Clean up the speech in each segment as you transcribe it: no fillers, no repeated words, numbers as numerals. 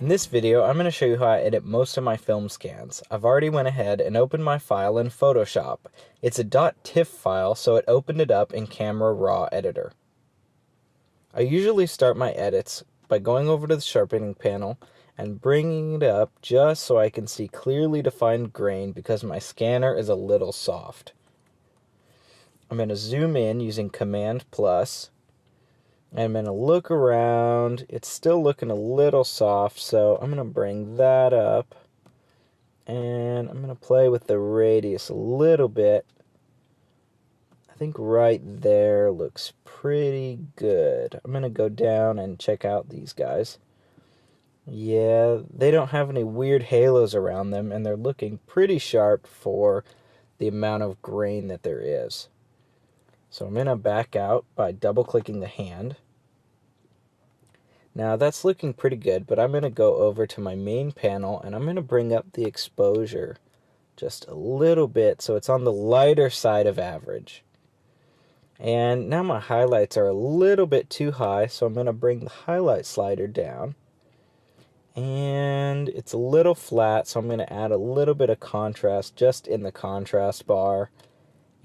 In this video, I'm going to show you how I edit most of my film scans. I've already went ahead and opened my file in Photoshop. It's a .tiff file, so it opened it up in Camera Raw Editor. I usually start my edits by going over to the Sharpening panel and bringing it up just so I can see clearly defined grain because my scanner is a little soft. I'm going to zoom in using Command plus. I'm going to look around. It's still looking a little soft, so I'm going to bring that up. And I'm going to play with the radius a little bit. I think right there looks pretty good. I'm going to go down and check out these guys. Yeah, they don't have any weird halos around them, and they're looking pretty sharp for the amount of grain that there is. So I'm going to back out by double-clicking the hand. Now that's looking pretty good, but I'm going to go over to my main panel and I'm going to bring up the exposure just a little bit so it's on the lighter side of average. And now my highlights are a little bit too high, so I'm going to bring the highlight slider down. And it's a little flat, so I'm going to add a little bit of contrast just in the contrast bar.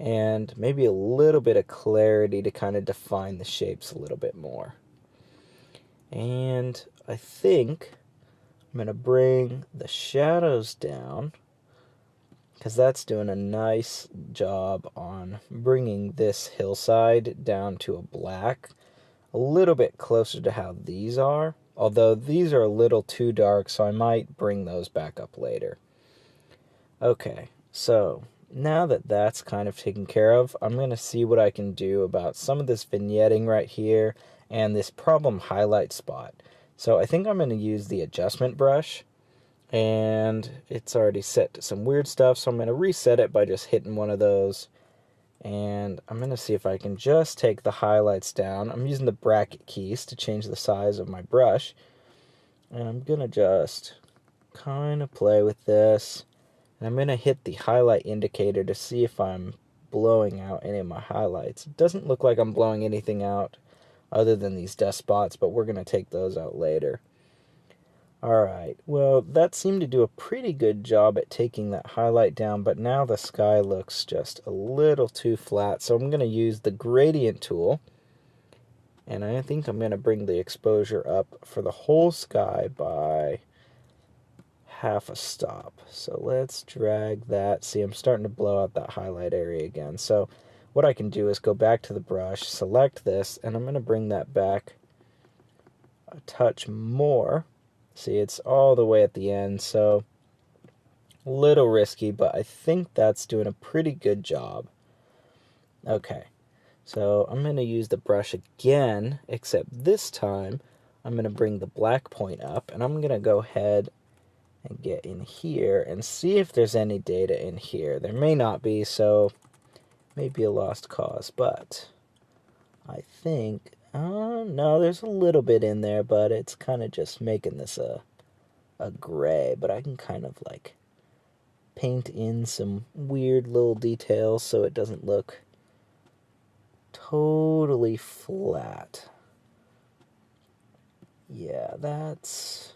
And maybe a little bit of clarity to kind of define the shapes a little bit more. And I think I'm going to bring the shadows down because that's doing a nice job on bringing this hillside down to a black, a little bit closer to how these are, although these are a little too dark, so I might bring those back up later. Okay, so now that that's kind of taken care of, I'm going to see what I can do about some of this vignetting right here and this problem highlight spot. So I think I'm going to use the adjustment brush, and it's already set to some weird stuff, so I'm going to reset it by just hitting one of those. And I'm going to see if I can just take the highlights down. I'm using the bracket keys to change the size of my brush. And I'm going to just kind of play with this. And I'm going to hit the highlight indicator to see if I'm blowing out any of my highlights. It doesn't look like I'm blowing anything out other than these dust spots, but we're going to take those out later. Alright, well, that seemed to do a pretty good job at taking that highlight down, but now the sky looks just a little too flat, so I'm going to use the gradient tool. And I think I'm going to bring the exposure up for the whole sky by half a stop. So let's drag that. See, I'm starting to blow out that highlight area again. So what I can do is go back to the brush, select this, and I'm going to bring that back a touch more. See, it's all the way at the end, so a little risky, but I think that's doing a pretty good job. Okay, so I'm going to use the brush again, except this time I'm going to bring the black point up, and I'm going to go ahead and get in here and see if there's any data in here. There may not be, so maybe a lost cause, but I think, no, there's a little bit in there, but it's kind of just making this a gray, but I can kind of like paint in some weird little details so it doesn't look totally flat. Yeah, that's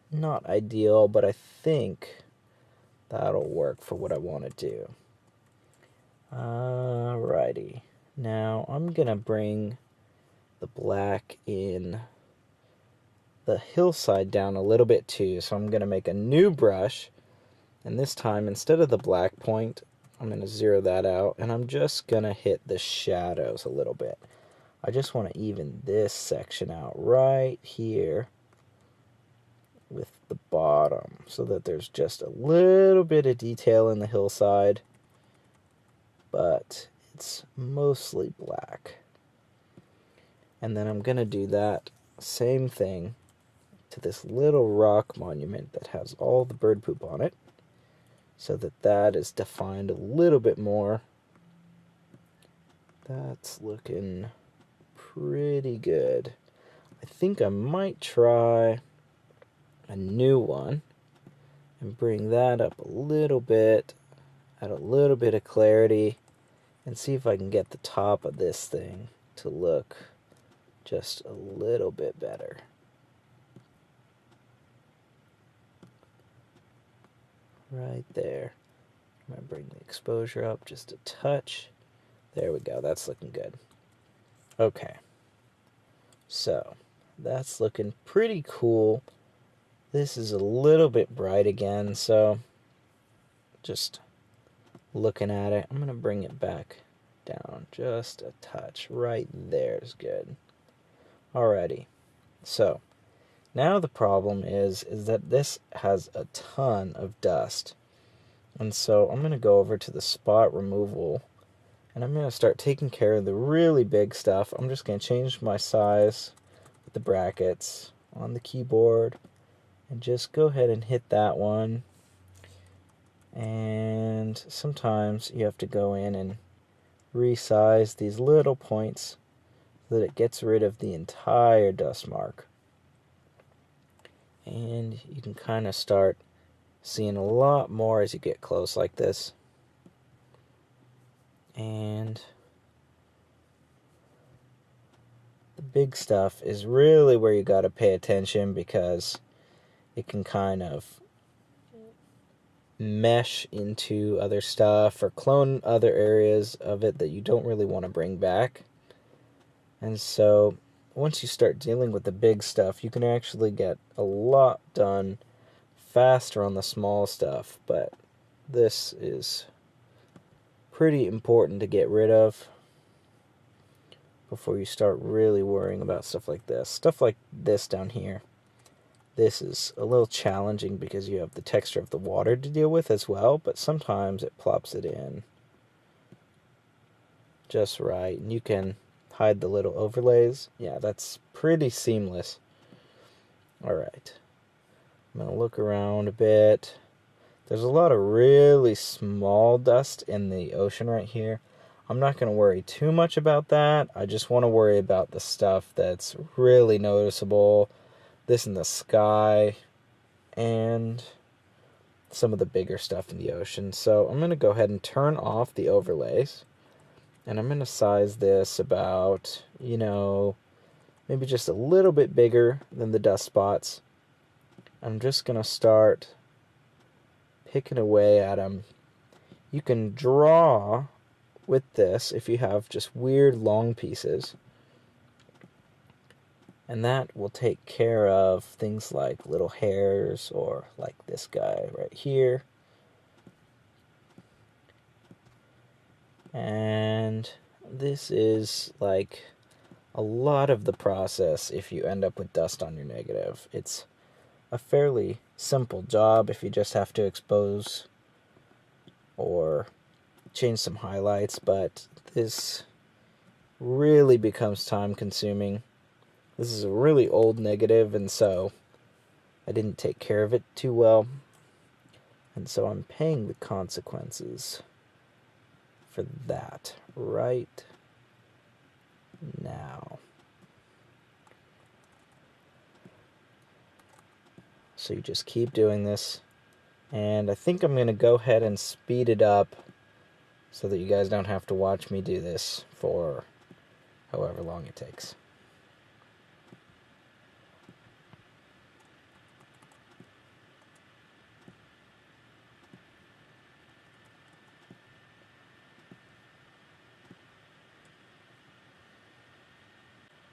not ideal, but I think that'll work for what I want to do. Alrighty. Now I'm going to bring the black in the hillside down a little bit too. So I'm going to make a new brush. And this time, instead of the black point, I'm going to zero that out. And I'm just going to hit the shadows a little bit. I just want to even this section out right here with the bottom so that there's just a little bit of detail in the hillside. But it's mostly black. And then I'm going to do that same thing to this little rock monument that has all the bird poop on it, so that that is defined a little bit more. That's looking pretty good. I think I might try a new one and bring that up a little bit, add a little bit of clarity, and see if I can get the top of this thing to look just a little bit better. right there. I'm going to bring the exposure up just a touch. There we go, that's looking good. Okay, so that's looking pretty cool. This is a little bit bright again, so just looking at it, I'm going to bring it back down just a touch. Right there is good. Alrighty, so now the problem is that this has a ton of dust. And so I'm going to go over to the spot removal, and I'm going to start taking care of the really big stuff. I'm just going to change my size with the brackets on the keyboard and just go ahead and hit that one. And sometimes you have to go in and resize these little points so that it gets rid of the entire dust mark. And you can kind of start seeing a lot more as you get close like this. And the big stuff is really where you got to pay attention, because it can kind of mesh into other stuff or clone other areas of it that you don't really want to bring back. And so once you start dealing with the big stuff, you can actually get a lot done faster on the small stuff, but this is pretty important to get rid of before you start really worrying about stuff like this. Stuff like this down here, this is a little challenging because you have the texture of the water to deal with as well, but sometimes it plops it in just right, and you can hide the little overlays. Yeah, that's pretty seamless. Alright, I'm going to look around a bit. There's a lot of really small dust in the ocean right here. I'm not going to worry too much about that. I just want to worry about the stuff that's really noticeable. This in the sky and some of the bigger stuff in the ocean. So I'm going to go ahead and turn off the overlays. And I'm going to size this about, maybe just a little bit bigger than the dust spots. I'm just going to start picking away at them. You can draw with this if you have just weird long pieces, and that will take care of things like little hairs, or like this guy right here. And this is like a lot of the process if you end up with dust on your negative. It's a fairly simple job if you just have to expose or change some highlights, but this really becomes time consuming. This is a really old negative, and so I didn't take care of it too well, and so I'm paying the consequences for that right now. So you just keep doing this, and I think I'm going to go ahead and speed it up so that you guys don't have to watch me do this for however long it takes.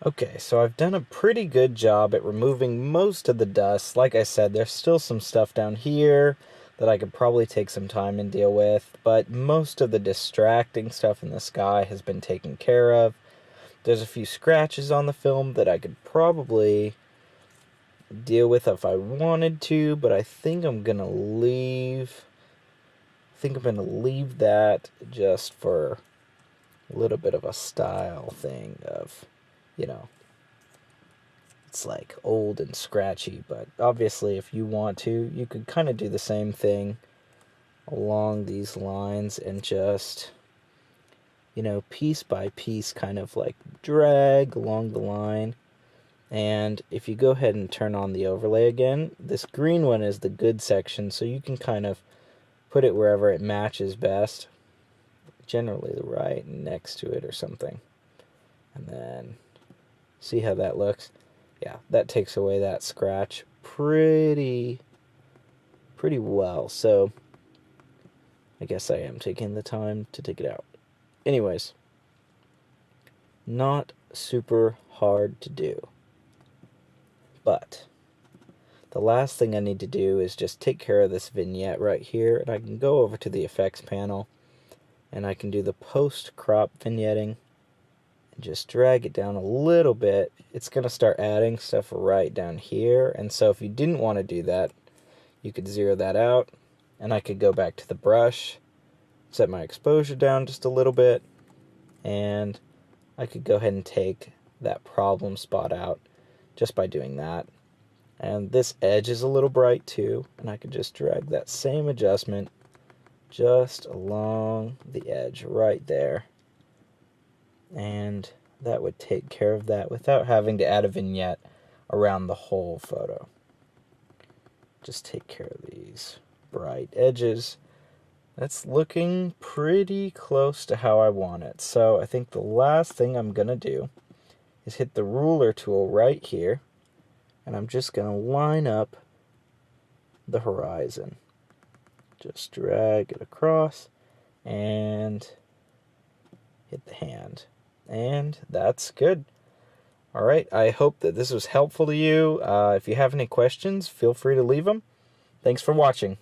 Okay, so I've done a pretty good job at removing most of the dust. Like I said, there's still some stuff down here that I could probably take some time and deal with, but most of the distracting stuff in the sky has been taken care of. There's a few scratches on the film that I could probably deal with if I wanted to, but I think I'm gonna leave that just for a little bit of a style thing of, it's like old and scratchy, but obviously if you want to, you could kind of do the same thing along these lines and just, piece by piece kind of like drag along the line. And if you go ahead and turn on the overlay again, this green one is the good section, so you can kind of put it wherever it matches best, generally right next to it or something. And then see how that looks? Yeah, that takes away that scratch pretty well. So I guess I am taking the time to take it out. Anyways, not super hard to do. But the last thing I need to do is just take care of this vignette right here, and I can go over to the effects panel and I can do the post-crop vignetting and just drag it down a little bit. It's going to start adding stuff right down here, and so if you didn't want to do that, you could zero that out, and I could go back to the brush, set my exposure down just a little bit, and I could go ahead and take that problem spot out just by doing that. And this edge is a little bright too, and I could just drag that same adjustment just along the edge right there. And that would take care of that without having to add a vignette around the whole photo. Just take care of these bright edges. That's looking pretty close to how I want it. So I think the last thing I'm going to do is hit the ruler tool right here, and I'm just going to line up the horizon. Just drag it across and hit the hand. And that's good. Alright, I hope that this was helpful to you. If you have any questions, feel free to leave them. Thanks for watching.